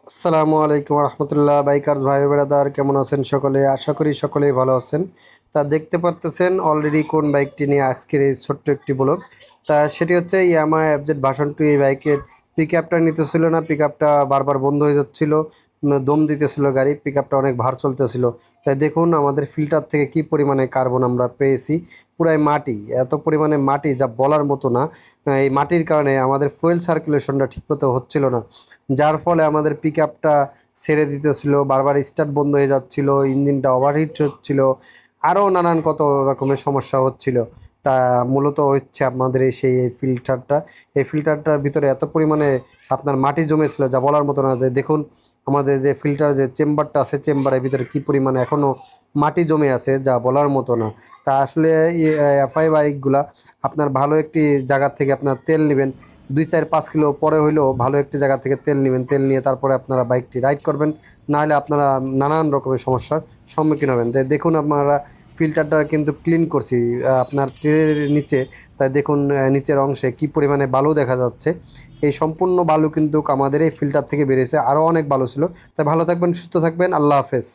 আসসালামু আলাইকুম রহমতুল্লাহ। বাইকার্স ভাই ব্রাদার, কেমন আছেন সকলে? আশা করি সকলেই ভালো আছেন। তা দেখতে পারতেছেন অলরেডি কোন বাইকটি নিয়ে আজকের এই ছোট্ট একটি ব্লগ। তা সেটি হচ্ছে ইয়ামাহা এফজেড ভার্সন 2। এই বাইকের পিক আপটা নিতেছিল না, পিক আপটা বারবার বন্ধ হয়ে যাচ্ছিল, দম দিতেছিল গাড়ি, পিক আপটা অনেক ভার চলতেছিল। তাই দেখুন আমাদের ফিল্টার থেকে কি পরিমাণে কার্বন আমরা পেয়েছি। পুরাই মাটি, এত পরিমাণে মাটি যা বলার মতো না। এই মাটির কারণে আমাদের ফুয়েল সার্কুলেশনটা ঠিকমতো হচ্ছিল না, যার ফলে আমাদের পিক আপটা ছেড়ে দিতেছিল, বারবার স্টার্ট বন্ধ হয়ে যাচ্ছিল, ইঞ্জিনটা ওভারহিট হচ্ছিল, আরও নানান কত রকমের সমস্যা হচ্ছিল। তা মূলত হচ্ছে আমাদের এই ফিল্টারটা, এই ফিল্টারটার ভিতরে এত পরিমাণে আপনার মাটি জমেছিল যা বলার মতো না। দেখুন আমাদের যে ফিল্টার যে চেম্বারটা আছে, চেম্বারের ভিতরে কি পরিমাণে এখনও মাটি জমে আছে যা বলার মতো না। তা আসলে এফআই বাইকগুলা আপনার ভালো একটি জায়গা থেকে আপনার তেল নেবেন, 2-4-5 কিলো পরে হইলেও ভালো একটি জায়গা থেকে তেল নেবেন, তেল নিয়ে তারপরে আপনারা বাইকটি রাইড করবেন, নাহলে আপনারা নানান রকমের সমস্যার সম্মুখীন হবেন। তাই দেখুন আপনারা ফিল্টারটা কিন্তু ক্লিন করছি আপনার ট্রেনের নিচে। তাই দেখুন নিচের অংশে কি পরিমাণে বালু দেখা যাচ্ছে। এই সম্পূর্ণ বালু কিন্তু আমাদের এই ফিল্টার থেকে বেরিয়েছে, আরও অনেক বালু ছিল। তাই ভালো থাকবেন, সুস্থ থাকবেন, আল্লাহ হাফেজ।